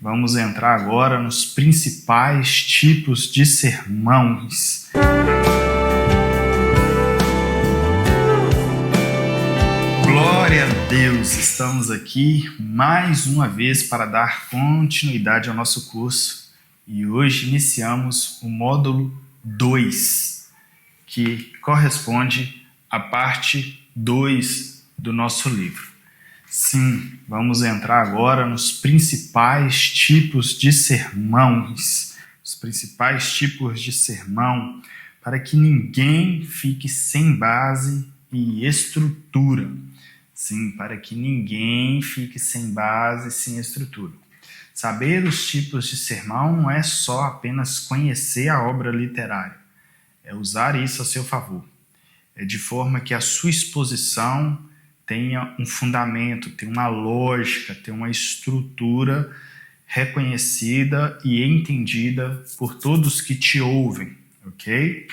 Vamos entrar agora nos principais tipos de sermões. Glória a Deus! Estamos aqui mais uma vez para dar continuidade ao nosso curso e hoje iniciamos o módulo 2, que corresponde à parte 2 do nosso livro. Sim, vamos entrar agora nos principais tipos de sermões. Os principais tipos de sermão para que ninguém fique sem base e estrutura. Sim, para que ninguém fique sem base e sem estrutura. Saber os tipos de sermão não é só apenas conhecer a obra literária. É usar isso a seu favor. É de forma que a sua exposição tenha um fundamento, tenha uma lógica, tenha uma estrutura reconhecida e entendida por todos que te ouvem, ok?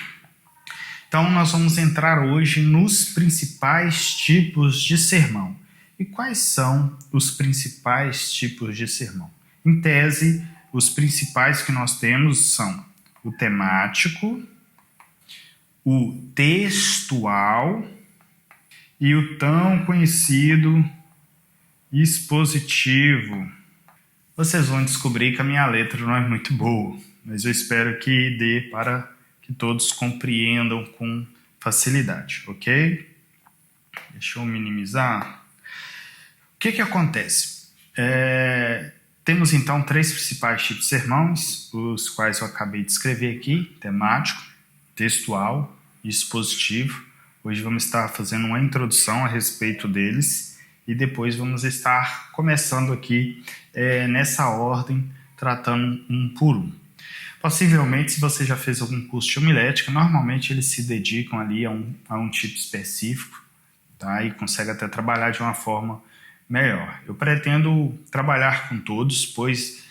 Então, nós vamos entrar hoje nos principais tipos de sermão. E quais são os principais tipos de sermão? Em tese, os principais que nós temos são o temático, o textual e o tão conhecido expositivo. Vocês vão descobrir que a minha letra não é muito boa, mas eu espero que dê para que todos compreendam com facilidade, ok? Deixa eu minimizar. O que acontece? Temos então 3 principais tipos de sermões, os quais eu acabei de escrever aqui: temático, textual e expositivo. Hoje vamos estar fazendo uma introdução a respeito deles e depois vamos estar começando aqui nessa ordem, tratando um por um. Possivelmente, se você já fez algum curso de homilética, normalmente eles se dedicam ali a um tipo específico, tá? E consegue até trabalhar de uma forma melhor. Eu pretendo trabalhar com todos, pois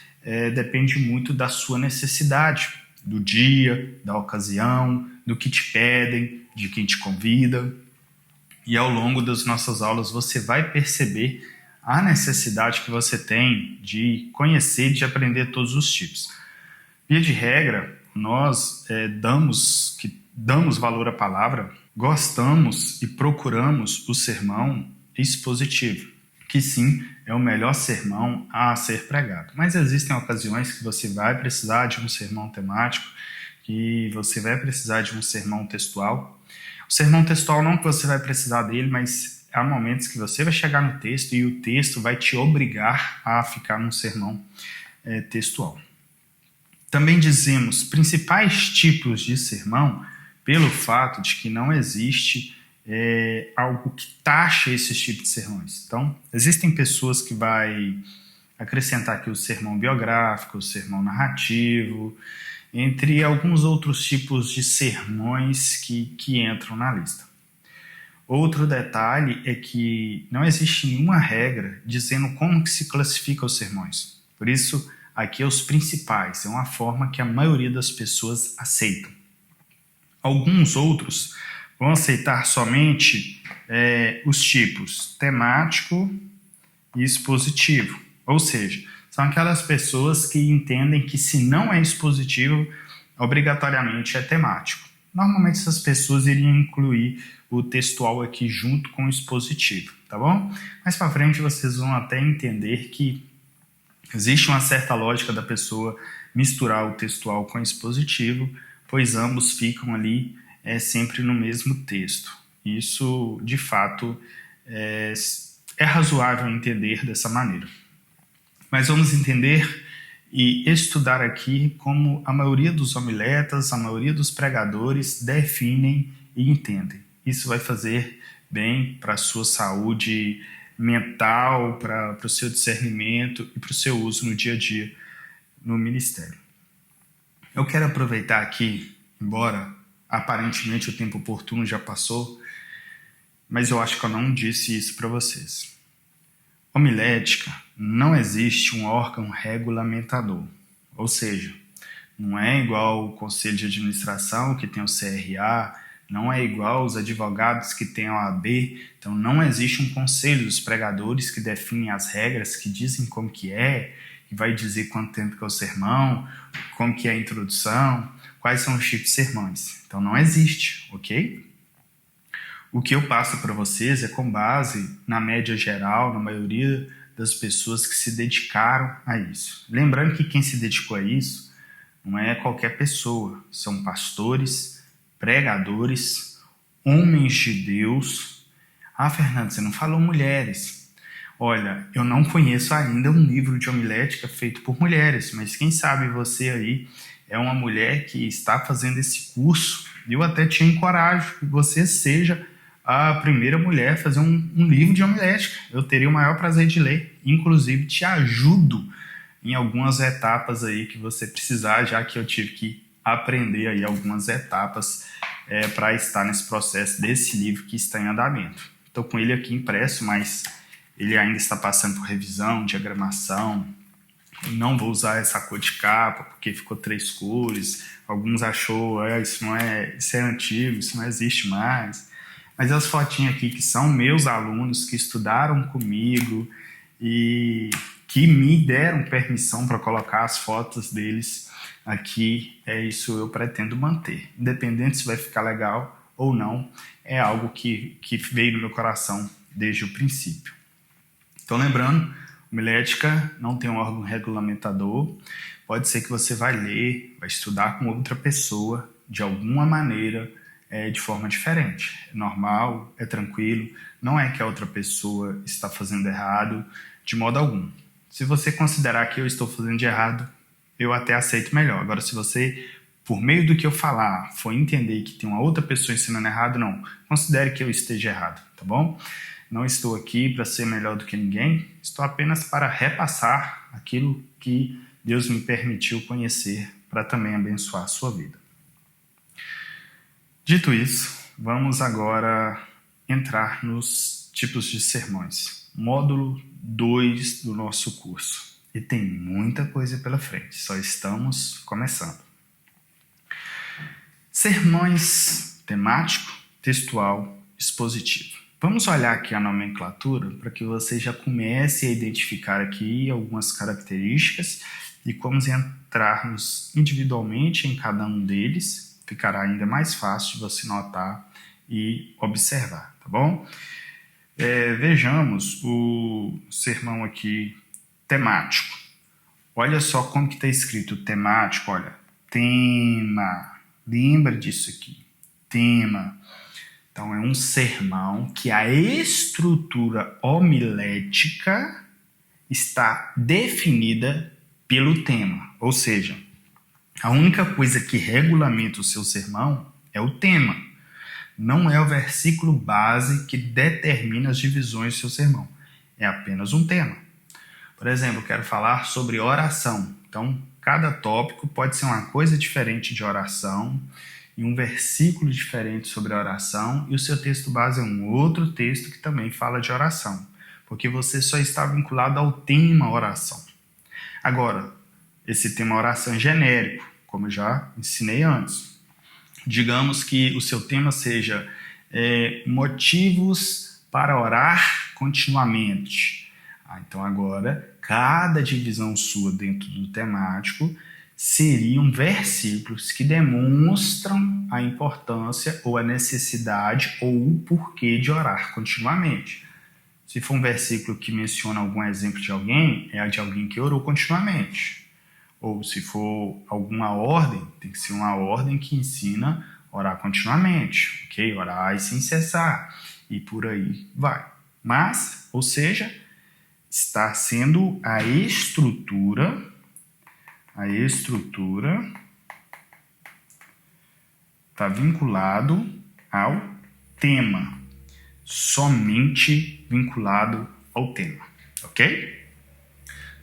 depende muito da sua necessidade, do dia, da ocasião, do que te pedem, de quem te convida. E ao longo das nossas aulas você vai perceber a necessidade que você tem de conhecer e de aprender todos os tipos. Via de regra, nós damos valor à palavra, gostamos e procuramos o sermão expositivo, que sim, é o melhor sermão a ser pregado. Mas existem ocasiões que você vai precisar de um sermão temático, que você vai precisar de um sermão textual. O sermão textual não que você vai precisar dele, mas há momentos que você vai chegar no texto e o texto vai te obrigar a ficar num sermão textual. Também dizemos principais tipos de sermão pelo fato de que não existe algo que taxa esses tipos de sermões. Então, existem pessoas que vai acrescentar aqui o sermão biográfico, o sermão narrativo, entre alguns outros tipos de sermões que entram na lista. Outro detalhe é que não existe nenhuma regra dizendo como que se classifica os sermões. Por isso, aqui é os principais, é uma forma que a maioria das pessoas aceitam. Alguns outros vão aceitar somente os tipos temático e expositivo, ou seja, são aquelas pessoas que entendem que se não é expositivo, obrigatoriamente é temático. Normalmente essas pessoas iriam incluir o textual aqui junto com o expositivo, tá bom? Mais para frente vocês vão até entender que existe uma certa lógica da pessoa misturar o textual com o expositivo, pois ambos ficam ali sempre no mesmo texto. Isso, de fato, é razoável entender dessa maneira. Mas vamos entender e estudar aqui como a maioria dos homiletas, a maioria dos pregadores definem e entendem. Isso vai fazer bem para a sua saúde mental, para o seu discernimento e para o seu uso no dia a dia no ministério. Eu quero aproveitar aqui, embora aparentemente o tempo oportuno já passou, mas eu acho que eu não disse isso para vocês. Homilética, não existe um órgão regulamentador, ou seja, não é igual o Conselho de Administração que tem o CRA, não é igual os advogados que têm a OAB, então não existe um conselho dos pregadores que define as regras, que dizem como que é, e vai dizer quanto tempo que é o sermão, como que é a introdução, quais são os tipos de sermões. Então não existe, ok? O que eu passo para vocês é com base na média geral, na maioria das pessoas que se dedicaram a isso. Lembrando que quem se dedicou a isso não é qualquer pessoa, são pastores, pregadores, homens de Deus. Ah, Fernando, você não falou mulheres. Olha, eu não conheço ainda um livro de homilética feito por mulheres, mas quem sabe você aí é uma mulher que está fazendo esse curso. Eu até te encorajo que você seja a primeira mulher a fazer um livro de homilética. Eu teria o maior prazer de ler. Inclusive, te ajudo em algumas etapas aí que você precisar, já que eu tive que aprender aí algumas etapas para estar nesse processo desse livro que está em andamento. Estou com ele aqui impresso, mas ele ainda está passando por revisão, diagramação. Eu não vou usar essa cor de capa, porque ficou 3 cores. Alguns achou, isso é antigo, isso não existe mais. Mas as fotinhas aqui que são meus alunos que estudaram comigo e que me deram permissão para colocar as fotos deles aqui, isso eu pretendo manter. Independente se vai ficar legal ou não, é algo que veio no meu coração desde o princípio. Então, lembrando, homilética não tem um órgão regulamentador. Pode ser que você vai ler, vai estudar com outra pessoa de alguma maneira, de forma diferente. É normal, é tranquilo, não é que a outra pessoa está fazendo errado de modo algum. Se você considerar que eu estou fazendo de errado, eu até aceito melhor. Agora, se você, por meio do que eu falar, for entender que tem uma outra pessoa ensinando errado, não. Considere que eu esteja errado, tá bom? Não estou aqui para ser melhor do que ninguém, estou apenas para repassar aquilo que Deus me permitiu conhecer para também abençoar a sua vida. Dito isso, vamos agora entrar nos tipos de sermões. Módulo 2 do nosso curso. E tem muita coisa pela frente, só estamos começando. Sermões temático, textual, expositivo. Vamos olhar aqui a nomenclatura para que você já comece a identificar aqui algumas características e como entrarmos individualmente em cada um deles. Ficará ainda mais fácil de você notar e observar, tá bom? Vejamos o sermão aqui temático. Olha só como que está escrito temático, olha, tema, lembra disso aqui, tema. Então é um sermão que a estrutura homilética está definida pelo tema, ou seja, a única coisa que regulamenta o seu sermão é o tema. Não é o versículo base que determina as divisões do seu sermão. É apenas um tema. Por exemplo, eu quero falar sobre oração. Então, cada tópico pode ser uma coisa diferente de oração e um versículo diferente sobre a oração, e o seu texto base é um outro texto que também fala de oração, porque você só está vinculado ao tema oração. Agora, esse tema oração é genérico, como eu já ensinei antes. Digamos que o seu tema seja motivos para orar continuamente. Então agora, cada divisão sua dentro do temático seriam versículos que demonstram a importância ou a necessidade ou o porquê de orar continuamente. Se for um versículo que menciona algum exemplo de alguém, é de alguém que orou continuamente. Ou se for alguma ordem, tem que ser uma ordem que ensina a orar continuamente, ok? Orar sem cessar, e por aí vai. Mas, ou seja, está sendo a estrutura está vinculado ao tema, somente vinculado ao tema, ok?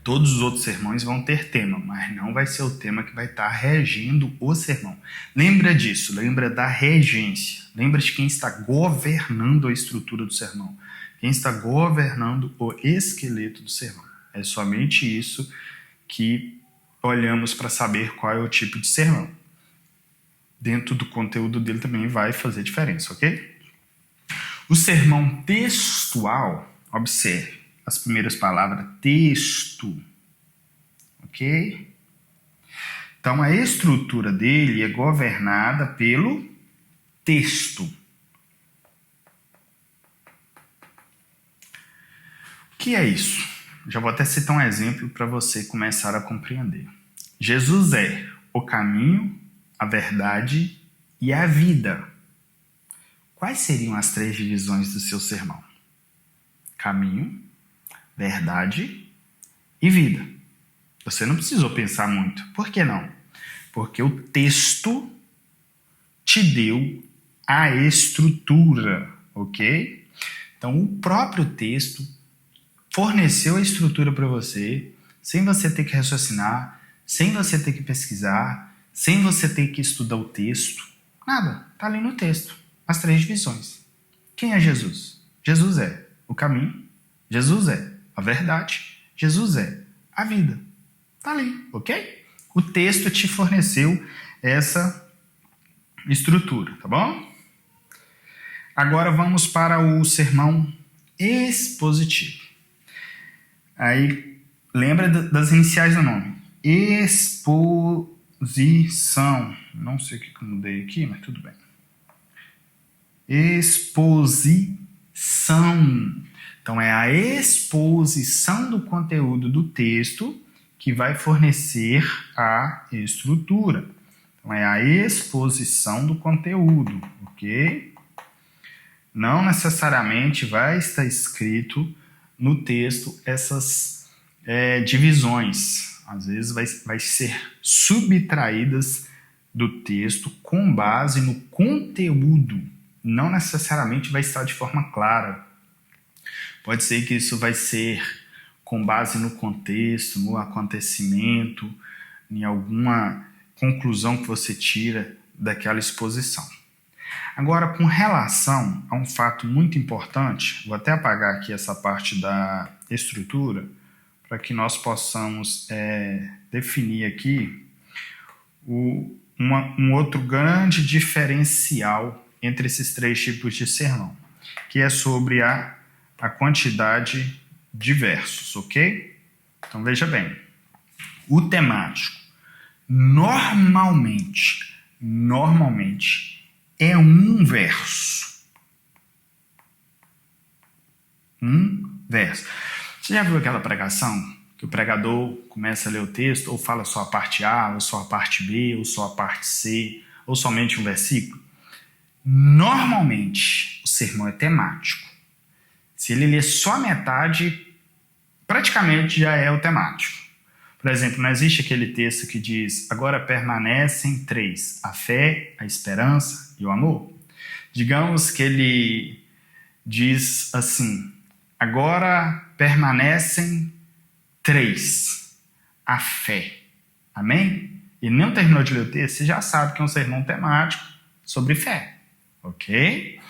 Todos os outros sermões vão ter tema, mas não vai ser o tema que vai estar regendo o sermão. Lembra disso, lembra da regência, lembra de quem está governando a estrutura do sermão, quem está governando o esqueleto do sermão. É somente isso que olhamos para saber qual é o tipo de sermão. Dentro do conteúdo dele também vai fazer diferença, ok? O sermão textual, observe as primeiras palavras, texto. ok? Então, a estrutura dele é governada pelo texto. O que é isso? Já vou até citar um exemplo para você começar a compreender. Jesus é o caminho, a verdade e a vida. Quais seriam as 3 divisões do seu sermão? Caminho, verdade e vida. Você não precisou pensar muito. Por que não? Porque o texto te deu a estrutura, ok? Então, o próprio texto forneceu a estrutura para você, sem você ter que raciocinar, sem você ter que pesquisar, sem você ter que estudar o texto. Nada, está ali no texto. As 3 divisões. Quem é Jesus? Jesus é o caminho, Jesus é a verdade, Jesus é a vida. Está ali, ok? O texto te forneceu essa estrutura, tá bom? Agora vamos para o sermão expositivo. Aí, lembra das iniciais do nome. Exposição. Não sei o que eu mudei aqui, mas tudo bem. Exposição. Então, é a exposição do conteúdo do texto que vai fornecer a estrutura. Então, é a exposição do conteúdo, ok? Não necessariamente vai estar escrito no texto essas divisões. Às vezes vai ser subtraídas do texto com base no conteúdo. Não necessariamente vai estar de forma clara. Pode ser que isso vai ser com base no contexto, no acontecimento, em alguma conclusão que você tira daquela exposição. Agora, com relação a um fato muito importante, vou até apagar aqui essa parte da estrutura, para que nós possamos definir aqui um outro grande diferencial entre esses 3 tipos de sermão, que é sobre a quantidade de versos, ok? Então, veja bem, o temático normalmente é um verso. Um verso. Você já viu aquela pregação que o pregador começa a ler o texto, ou fala só a parte A, ou só a parte B, ou só a parte C, ou somente um versículo? Normalmente, o sermão é temático. Se ele ler só a metade, praticamente já é o temático. Por exemplo, não existe aquele texto que diz: agora permanecem 3, a fé, a esperança e o amor? Digamos que ele diz assim: agora permanecem 3, a fé. Amém? E não terminou de ler o texto, você já sabe que é um sermão temático sobre fé. Ok?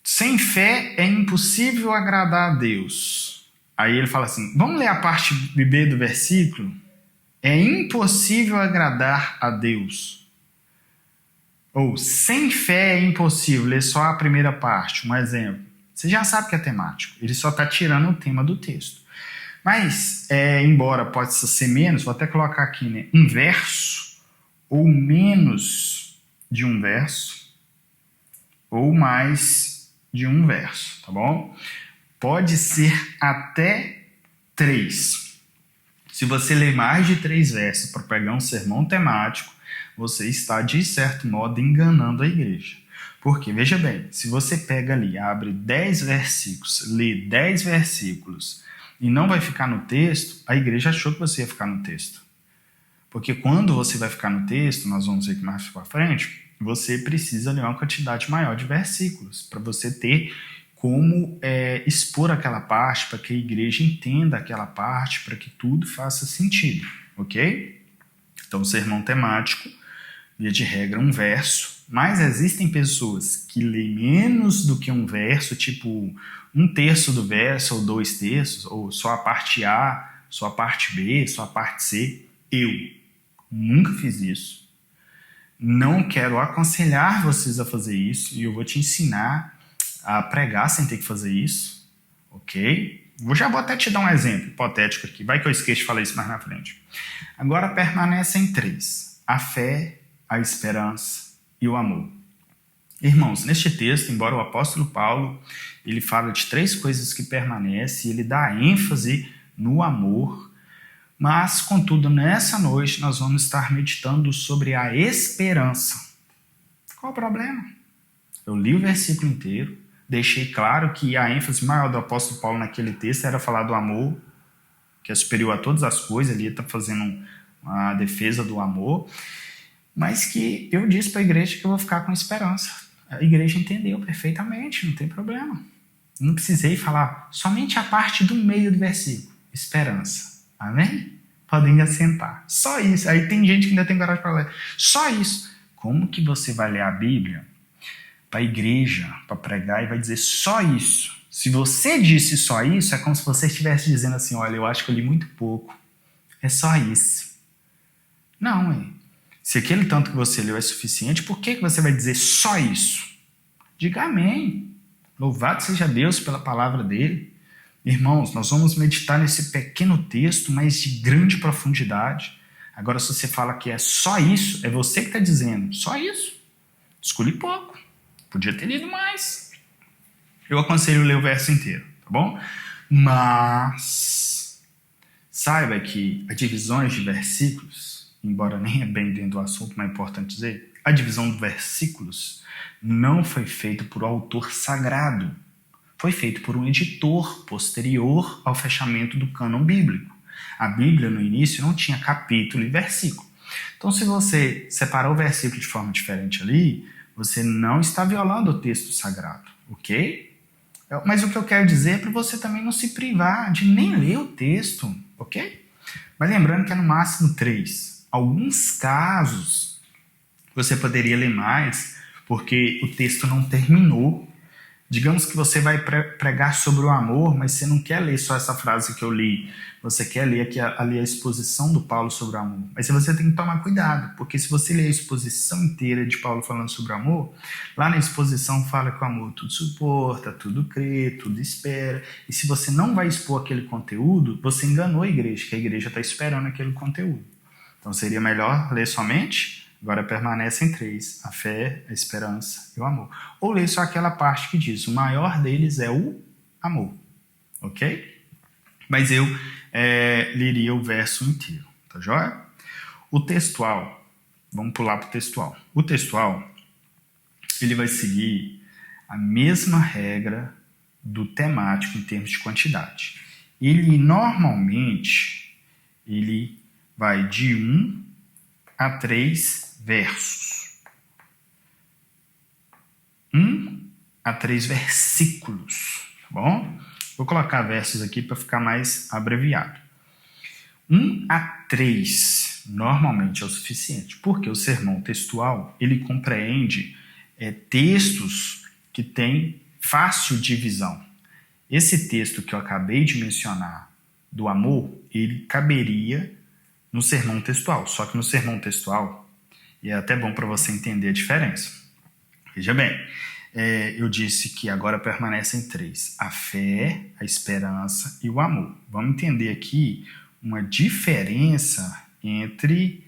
Sem fé é impossível agradar a Deus. Aí ele fala assim, vamos ler a parte B do versículo? É impossível agradar a Deus. Ou, sem fé é impossível, ler só a primeira parte, um exemplo. Você já sabe que é temático, ele só está tirando o tema do texto. Mas, embora possa ser menos, vou até colocar aqui, né, um verso, ou menos de um verso, ou mais de um verso, tá bom? Pode ser até 3. Se você ler mais de 3 versos para pegar um sermão temático, você está, de certo modo, enganando a igreja. Porque, veja bem, se você pega ali, abre 10 versículos, lê 10 versículos e não vai ficar no texto, a igreja achou que você ia ficar no texto. Porque quando você vai ficar no texto, nós vamos ver aqui mais para frente, você precisa ler uma quantidade maior de versículos para você ter como expor aquela parte, para que a igreja entenda aquela parte, para que tudo faça sentido, ok? Então, o sermão temático, via de regra, um verso, mas existem pessoas que lêem menos do que um verso, tipo 1/3 do verso, ou 2/3, ou só a parte A, só a parte B, só a parte C. Eu nunca fiz isso. Não quero aconselhar vocês a fazer isso, e eu vou te ensinar a pregar sem ter que fazer isso, ok? Já vou até te dar um exemplo hipotético aqui. Vai que eu esqueço de falar isso mais na frente. Agora permanecem 3. A fé, a esperança e o amor. Irmãos, neste texto, embora o apóstolo Paulo ele fala de 3 coisas que permanecem, ele dá ênfase no amor, mas, contudo, nessa noite nós vamos estar meditando sobre a esperança. Qual o problema? Eu li o versículo inteiro, deixei claro que a ênfase maior do apóstolo Paulo naquele texto era falar do amor, que é superior a todas as coisas, ele está fazendo a defesa do amor, mas que eu disse para a igreja que eu vou ficar com esperança. A igreja entendeu perfeitamente, não tem problema. Não precisei falar somente a parte do meio do versículo, esperança. Amém? Podem assentar. Só isso. Aí tem gente que ainda tem coragem para ler. Só isso. Como que você vai ler a Bíblia para a igreja, para pregar e vai dizer só isso? Se você disse só isso, é como se você estivesse dizendo assim, olha, eu acho que eu li muito pouco. É só isso. Não, hein? Se aquele tanto que você leu é suficiente, por que você vai dizer só isso? Diga amém. Louvado seja Deus pela palavra dele. Irmãos, nós vamos meditar nesse pequeno texto, mas de grande profundidade. Agora, se você fala que é só isso, é você que está dizendo, só isso. Escolhi pouco. Podia ter lido mais. Eu aconselho ler o verso inteiro, tá bom? Mas saiba que as divisões de versículos, embora nem é bem dentro do assunto, mas é importante dizer, a divisão de versículos não foi feita por autor sagrado. Foi feito por um editor posterior ao fechamento do cânon bíblico. A Bíblia, no início, não tinha capítulo e versículo. Então, se você separar o versículo de forma diferente ali, você não está violando o texto sagrado, ok? Mas o que eu quero dizer é para você também não se privar de nem ler o texto, ok? Mas lembrando que é no máximo 3. Alguns casos você poderia ler mais, porque o texto não terminou. Digamos que você vai pregar sobre o amor, mas você não quer ler só essa frase que eu li. Você quer ler aqui ali a exposição do Paulo sobre o amor. Mas você tem que tomar cuidado, porque se você ler a exposição inteira de Paulo falando sobre o amor, lá na exposição fala que o amor tudo suporta, tudo crê, tudo espera. E se você não vai expor aquele conteúdo, você enganou a igreja, que a igreja está esperando aquele conteúdo. Então seria melhor ler somente... Agora permanecem 3, a fé, a esperança e o amor. Ou ler só aquela parte que diz, o maior deles é o amor, ok? Mas eu leria o verso inteiro, tá joia? O textual, vamos pular para o textual. O textual, ele vai seguir a mesma regra do temático em termos de quantidade. Ele, normalmente, ele vai de 1 a 3 versos. 1 a 3 versículos, tá bom? Vou colocar versos aqui para ficar mais abreviado. 1 a 3 normalmente é o suficiente, porque o sermão textual ele compreende textos que têm fácil divisão. Esse texto que eu acabei de mencionar do amor, ele caberia no sermão textual, só que no sermão textual, e é até bom para você entender a diferença. Veja bem, eu disse que agora permanecem 3, a fé, a esperança e o amor. Vamos entender aqui uma diferença entre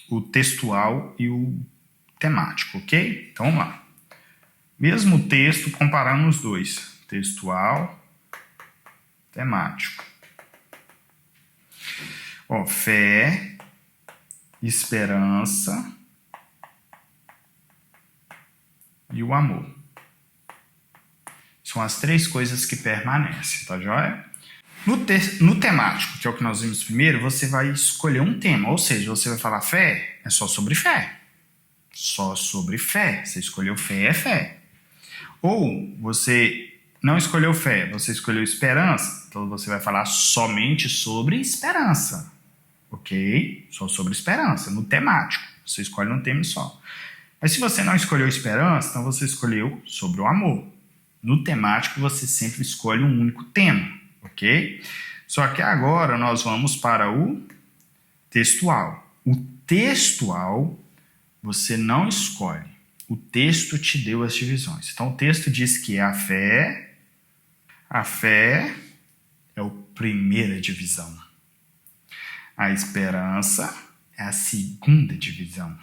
o textual e o temático, ok? Então vamos lá. Mesmo texto, comparando os dois, textual, temático. Fé, esperança e o amor. São as 3 coisas que permanecem, tá joia? No temático, que é o que nós vimos primeiro, você vai escolher um tema, ou seja, você vai falar fé, é só sobre fé. Só sobre fé. Você escolheu fé, é fé. Ou você não escolheu fé, você escolheu esperança, então você vai falar somente sobre esperança. Ok? Só sobre esperança, no temático. Você escolhe um tema só. Mas se você não escolheu esperança, então você escolheu sobre o amor. No temático, você sempre escolhe um único tema. Ok? Só que agora nós vamos para o textual. O textual, você não escolhe. O texto te deu as divisões. Então, o texto diz que é a fé, A fé é a primeira divisão. A esperança é a segunda divisão.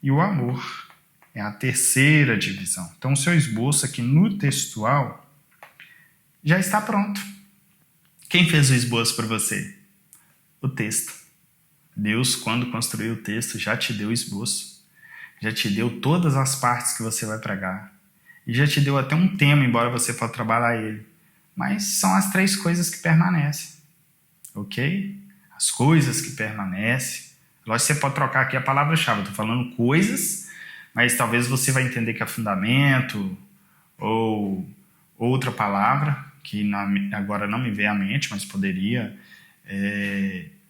E o amor é a terceira divisão. Então, o seu esboço aqui no textual já está pronto. Quem fez o esboço para você? O texto. Deus, quando construiu o texto, já te deu o esboço. Já te deu todas as partes que você vai pregar. E já te deu até um tema, embora você for trabalhar ele. Mas são as 3 coisas que permanecem. Ok? As coisas que permanecem. Lógico, você pode trocar aqui a palavra-chave. Eu estou falando coisas, mas talvez você vai entender que é fundamento ou outra palavra, que agora não me vem à mente, mas poderia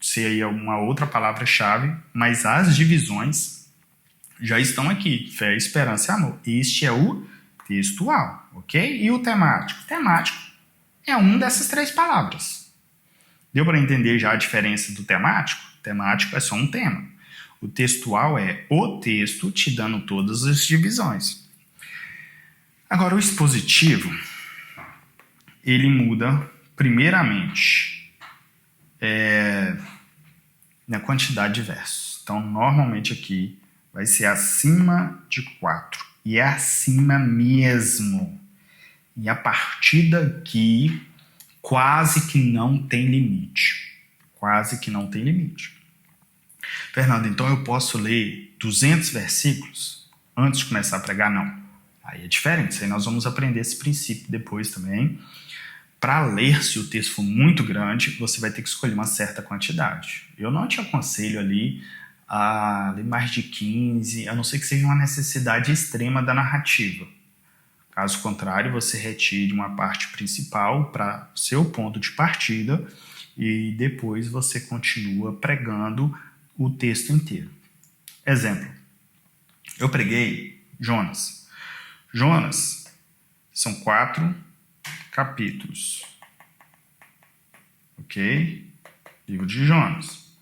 ser aí uma outra palavra-chave. Mas as divisões já estão aqui. Fé, esperança e amor. Este é o textual, ok? E o temático? O temático é uma dessas 3 palavras. Deu para entender já a diferença do temático? O temático é só um tema. O textual é o texto te dando todas as divisões. Agora, o expositivo, ele muda primeiramente na quantidade de versos. Então, normalmente aqui vai ser acima de 4. E é acima mesmo. E a partir daqui, quase que não tem limite. Quase que não tem limite. Fernando, então eu posso ler 200 versículos antes de começar a pregar? Não. Aí é diferente. Isso aí nós vamos aprender esse princípio depois também. Para ler, se o texto for muito grande, você vai ter que escolher uma certa quantidade. Eu não te aconselho ali a ler mais de 15, a não ser que seja uma necessidade extrema da narrativa. Caso contrário, você retire uma parte principal para seu ponto de partida e depois você continua pregando o texto inteiro. Exemplo, eu preguei Jonas. Jonas são 4 capítulos. Ok? Livro de Jonas.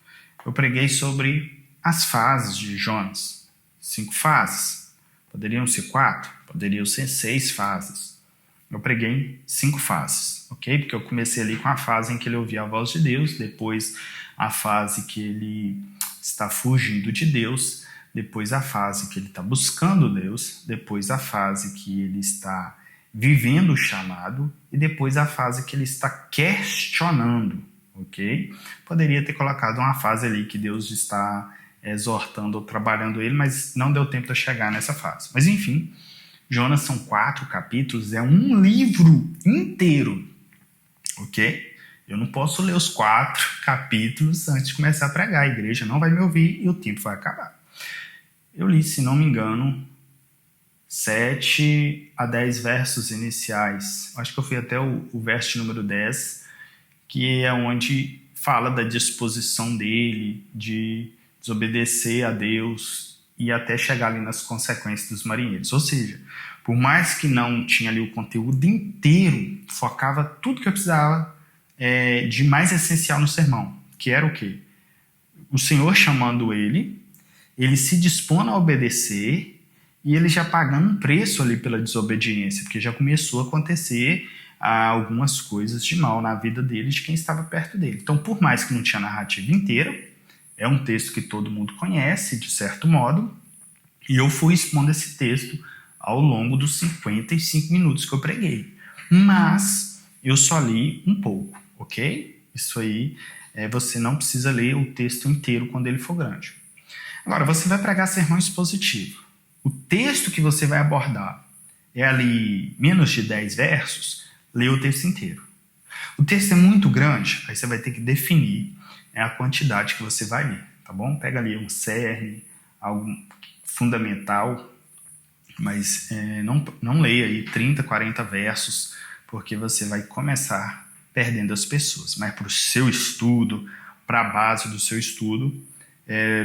Eu preguei sobre as fases de Jonas. 5 fases. Poderiam ser 4, poderiam ser 6 fases. Eu preguei em 5 fases, ok? Porque eu comecei ali com a fase em que ele ouvia a voz de Deus, depois a fase que ele está fugindo de Deus, depois a fase que ele está buscando Deus, depois a fase que ele está vivendo o chamado e depois a fase que ele está questionando, ok? Poderia ter colocado uma fase ali que Deus está exortando ou trabalhando ele, mas não deu tempo de eu chegar nessa fase. Mas enfim, Jonas são 4 capítulos, é um livro inteiro, ok? Eu não posso ler os 4 capítulos antes de começar a pregar. A igreja não vai me ouvir e o tempo vai acabar. Eu li, se não me engano, 7 a 10 versos iniciais. Acho que eu fui até o verso número 10, que é onde fala da disposição dele de desobedecer a Deus e até chegar ali nas consequências dos marinheiros. Ou seja, por mais que não tinha ali o conteúdo inteiro, focava tudo que eu precisava de mais essencial no sermão, que era o quê? O Senhor chamando ele se dispondo a obedecer e ele já pagando um preço ali pela desobediência, porque já começou a acontecer algumas coisas de mal na vida dele, de quem estava perto dele. Então, por mais que não tinha narrativa inteira, é um texto que todo mundo conhece, de certo modo, e eu fui expondo esse texto ao longo dos 55 minutos que eu preguei. Mas eu só li um pouco, ok? Isso aí, você não precisa ler o texto inteiro quando ele for grande. Agora, você vai pregar sermão expositivo. O texto que você vai abordar é ali menos de 10 versos, lê o texto inteiro. O texto é muito grande, aí você vai ter que definir a quantidade que você vai ler, tá bom? Pega ali um cerne, algo fundamental, mas não leia aí 30, 40 versos, porque você vai começar perdendo as pessoas. Mas para o seu estudo, para a base do seu estudo,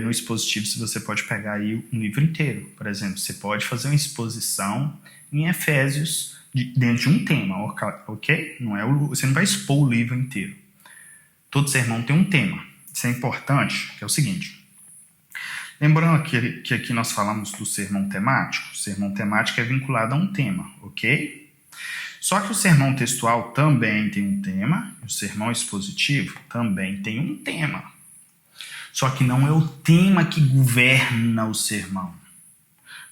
no expositivo você pode pegar aí um livro inteiro. Por exemplo, você pode fazer uma exposição em Efésios dentro de um tema, ok? Você não vai expor o livro inteiro. Todo sermão tem um tema. Isso é importante, que é o seguinte. Lembrando que aqui nós falamos do sermão temático. O sermão temático é vinculado a um tema, ok? Só que o sermão textual também tem um tema, o sermão expositivo também tem um tema. Só que não é o tema que governa o sermão.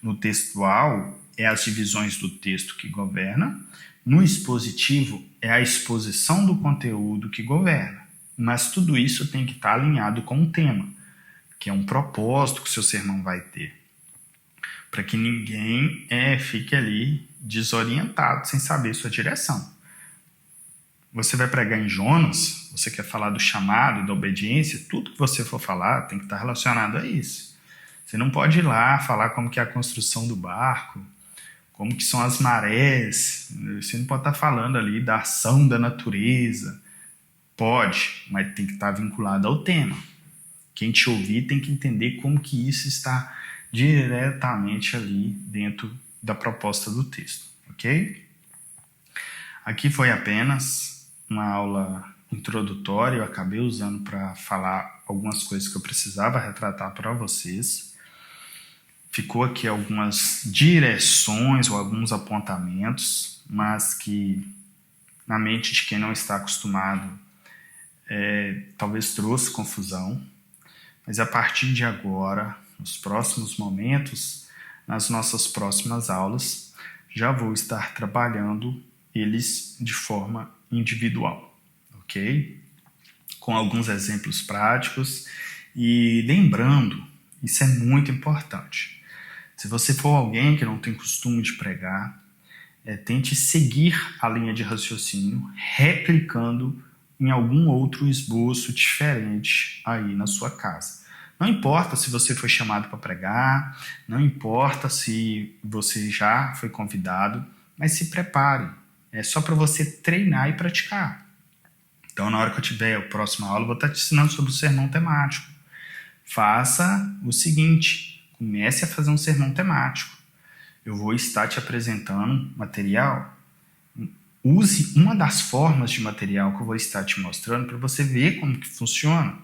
No textual, é as divisões do texto que governa. No expositivo, é a exposição do conteúdo que governa. Mas tudo isso tem que estar alinhado com o tema, que é um propósito que o seu sermão vai ter. Para que ninguém fique ali desorientado, sem saber sua direção. Você vai pregar em Jonas, você quer falar do chamado, da obediência, tudo que você for falar tem que estar relacionado a isso. Você não pode ir lá falar como que é a construção do barco, como que são as marés. Você não pode estar falando ali da ação da natureza. Pode, mas tem que estar vinculado ao tema. Quem te ouvir tem que entender como que isso está diretamente ali dentro da proposta do texto, ok? Aqui foi apenas uma aula introdutória, eu acabei usando para falar algumas coisas que eu precisava retratar para vocês. Ficou aqui algumas direções ou alguns apontamentos, mas que na mente de quem não está acostumado talvez trouxe confusão. Mas a partir de agora, nos próximos momentos, nas nossas próximas aulas, já vou estar trabalhando eles de forma individual, ok? Com alguns exemplos práticos e lembrando, isso é muito importante. Se você for alguém que não tem costume de pregar, tente seguir a linha de raciocínio, replicando em algum outro esboço diferente aí na sua casa. Não importa se você foi chamado para pregar, não importa se você já foi convidado, mas se prepare. É só para você treinar e praticar. Então, na hora que eu tiver a próxima aula, eu vou estar te ensinando sobre o sermão temático. Faça o seguinte, comece a fazer um sermão temático. Eu vou estar te apresentando material. Use uma das formas de material que eu vou estar te mostrando para você ver como que funciona.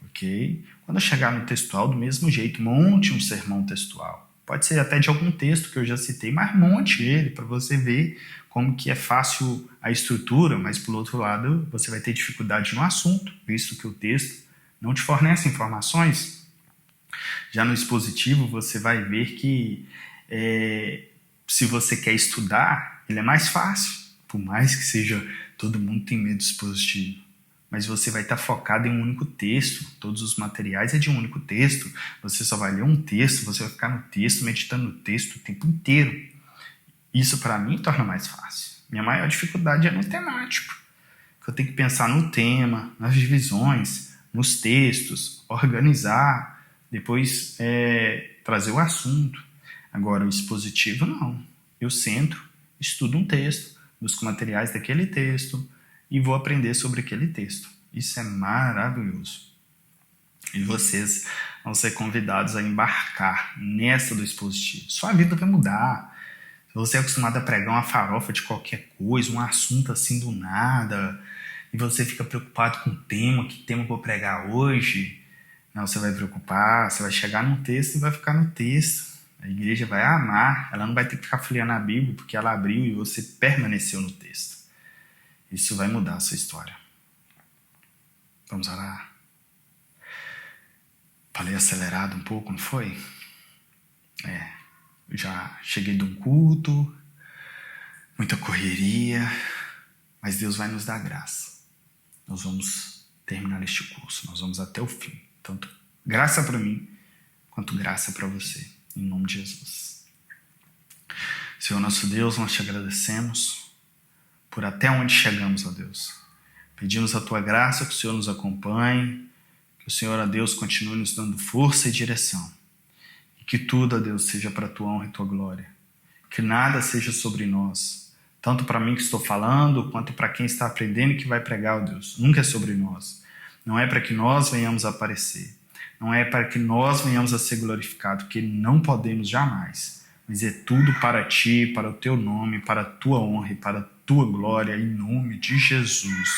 Ok? Quando eu chegar no textual, do mesmo jeito, monte um sermão textual. Pode ser até de algum texto que eu já citei, mas monte ele para você ver como que é fácil a estrutura, mas, por outro lado, você vai ter dificuldade no assunto, visto que o texto não te fornece informações. Já no expositivo, você vai ver que se você quer estudar, ele é mais fácil, por mais que seja, todo mundo tem medo do expositivo. Mas você vai estar focado em um único texto, todos os materiais é de um único texto, você só vai ler um texto, você vai ficar no texto, meditando no texto o tempo inteiro. Isso para mim torna mais fácil. Minha maior dificuldade é no temático, que eu tenho que pensar no tema, nas divisões, nos textos, organizar, depois trazer o assunto. Agora o expositivo não, eu sento, estudo um texto, busco materiais daquele texto, e vou aprender sobre aquele texto. Isso é maravilhoso. E vocês vão ser convidados a embarcar nessa do expositivo. Sua vida vai mudar. Se você é acostumado a pregar uma farofa de qualquer coisa, um assunto assim do nada, e você fica preocupado com o tema, que tema eu vou pregar hoje, não, você vai preocupar, você vai chegar num texto e vai ficar no texto. A igreja vai amar, ela não vai ter que ficar folheando a Bíblia, porque ela abriu e você permaneceu no texto. Isso vai mudar a sua história. Vamos orar? Falei acelerado um pouco, não foi? Eu já cheguei de um culto, muita correria, mas Deus vai nos dar graça. Nós vamos terminar este curso, nós vamos até o fim. Tanto graça para mim, quanto graça para você, em nome de Jesus. Senhor nosso Deus, nós te agradecemos por até onde chegamos, ó Deus. Pedimos a tua graça, que o Senhor nos acompanhe, que o Senhor, ó Deus, continue nos dando força e direção. E que tudo, ó Deus, seja para a tua honra e tua glória. Que nada seja sobre nós, tanto para mim que estou falando, quanto para quem está aprendendo e que vai pregar, ó Deus. Nunca é sobre nós. Não é para que nós venhamos a aparecer. Não é para que nós venhamos a ser glorificados, porque não podemos jamais. Mas é tudo para ti, para o teu nome, para a tua honra e para a tua glória, em nome de Jesus.